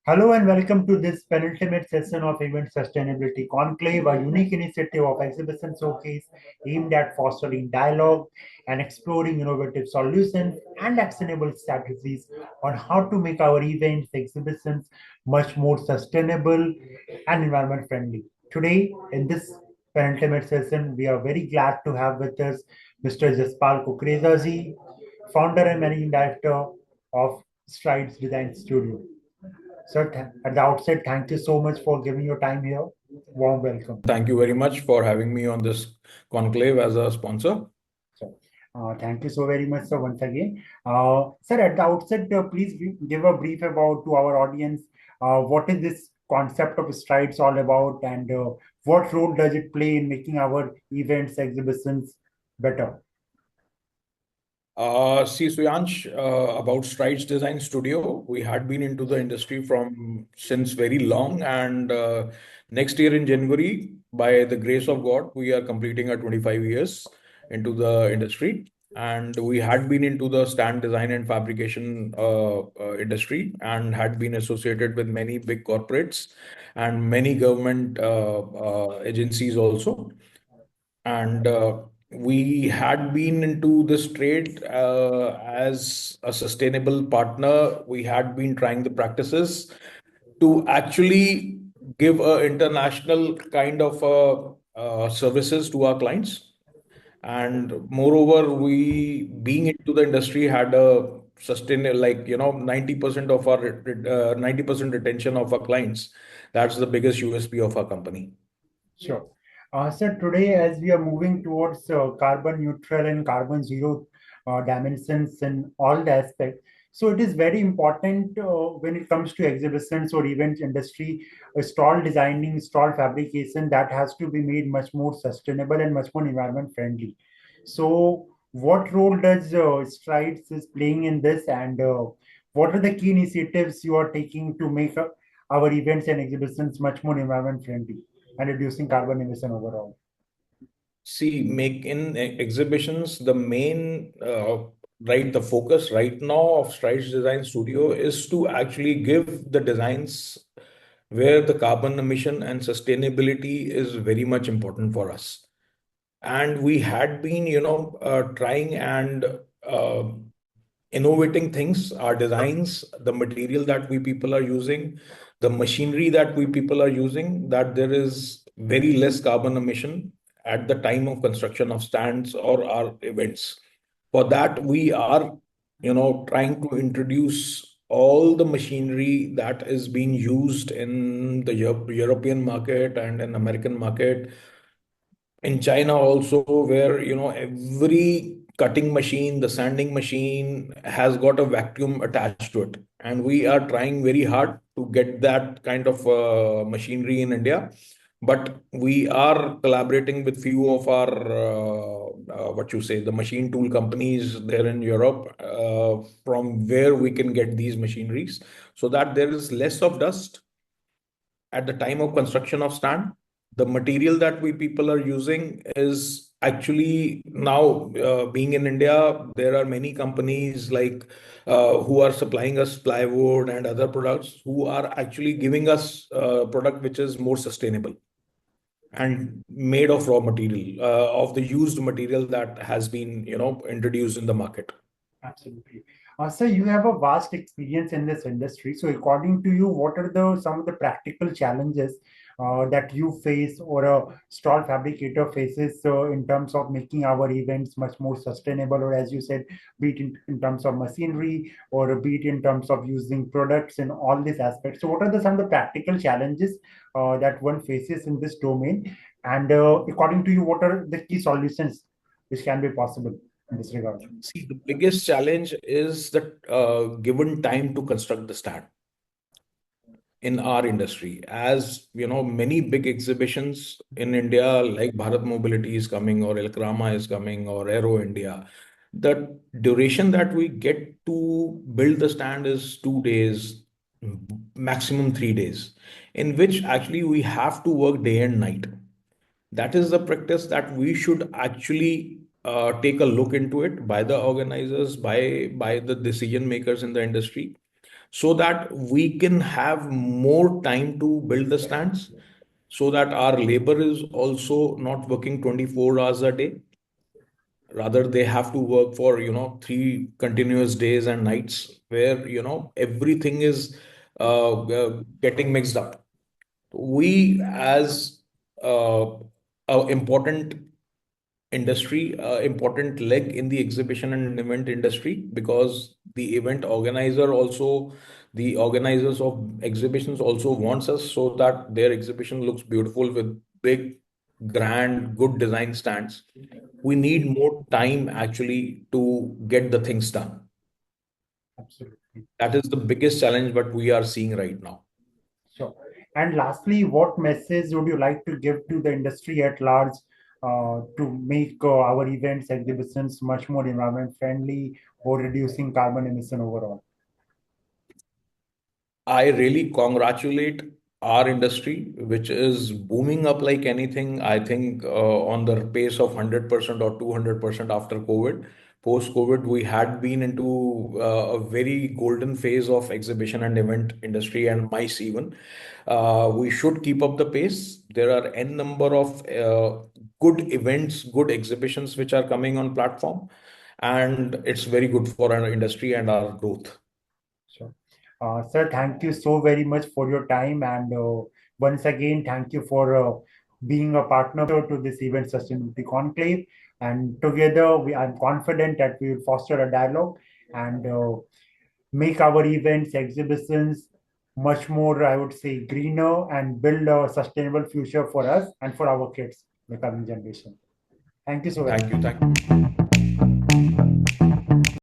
Hello and welcome to this penultimate session of Event Sustainability Conclave, a unique initiative of exhibition showcase aimed at fostering dialogue and exploring innovative solutions and actionable strategies on how to make our events, exhibitions much more sustainable and environment friendly. Today, in this penultimate session, we are very glad to have with us Mr. Jaspal Kukreza ji, founder and managing director of Strides Design Studio. Sir, at the outset, thank you so much for giving your time here. Warm welcome. Thank you very much for having me on this conclave as a sponsor. So, thank you so very much, sir, once again. Sir, at the outset, please give a brief about to our audience. What is this concept of strides all about, and what role does it play in making our events, exhibitions better? See, Suyansh, about Strides Design Studio, we had been into the industry from since very long, and next year in January, by the grace of God, we are completing our 25 years into the industry. And we had been into the stand design and fabrication industry and had been associated with many big corporates and many government agencies also. And we had been into this trade as a sustainable partner. We had been trying the practices to actually give a international kind of services to our clients. And moreover, we being into the industry had a sustainable, 90% of our 90% retention of our clients. That's the biggest USP of our company. Sure. Sir, today as we are moving towards carbon neutral and carbon zero dimensions in all the aspects, so it is very important when it comes to exhibitions or event industry, stall designing, stall fabrication that has to be made much more sustainable and much more environment friendly. So, what role does Strides is playing in this, and what are the key initiatives you are taking to make our events and exhibitions much more environment friendly and reducing carbon emission overall? See, make in exhibitions, the main, the focus right now of Strides Design Studio is to actually give the designs where the carbon emission and sustainability is very much important for us. And we had been, trying and uh, innovating things, our designs, the material that we people are using, the machinery that we people are using, that there is very less carbon emission at the time of construction of stands or our events. For that, we are, trying to introduce all the machinery that is being used in the European market and in American market, in China also, where every cutting machine, the sanding machine has got a vacuum attached to it, and we are trying very hard to get that kind of machinery in India. But we are collaborating with few of our what you say, the machine tool companies there in Europe, from where we can get these machineries so that there is less of dust at the time of construction of stand. The material that we people are using is actually now, being in India, there are many companies like who are supplying us plywood and other products who are actually giving us product which is more sustainable and made of raw material, of the used material that has been introduced in the market. Absolutely. Sir, you have a vast experience in this industry. So, according to you, what are the some of the practical challenges that you face or a stall fabricator faces in terms of making our events much more sustainable, or as you said, be it in terms of machinery or be it in terms of using products and all these aspects. So, what are some of the practical challenges that one faces in this domain? And according to you, what are the key solutions which can be possible in this regard? See, the biggest challenge is that given time to construct the stand in our industry. As you know, many big exhibitions in India, like Bharat Mobility is coming, or Elkrama is coming, or Aero India. The duration that we get to build the stand is 2 days, maximum 3 days, in which actually we have to work day and night. That is the practice that we should actually take a look into it by the organizers, by the decision makers in the industry, so that we can have more time to build the stands, so that our labor is also not working 24 hours a day. Rather, they have to work for, 3 continuous days and nights, where, everything is getting mixed up. We, as uh, a important industry, important leg in the exhibition and event industry, because the organizers of exhibitions also wants us so that their exhibition looks beautiful with big, grand, good design stands. We need more time actually to get the things done. Absolutely. That is the biggest challenge what we are seeing right now. Sure. And lastly, what message would you like to give to the industry at large to make our events, exhibitions much more environment friendly or reducing carbon emission overall? I really congratulate our industry, which is booming up like anything. I think on the pace of 100% or 200% after COVID. Post COVID, we had been into a very golden phase of exhibition and event industry and MICE even. We should keep up the pace. There are n number of good events, good exhibitions which are coming on platform, and it's very good for our industry and our growth. Sure. Sir, thank you so very much for your time. And once again, thank you for being a partner to this Event Sustainability Conclave. And together, I'm confident that we will foster a dialogue and make our events, exhibitions much more, I would say, greener and build a sustainable future for us and for our kids, the coming generation. Thank you so very Thank you. much. Thank you.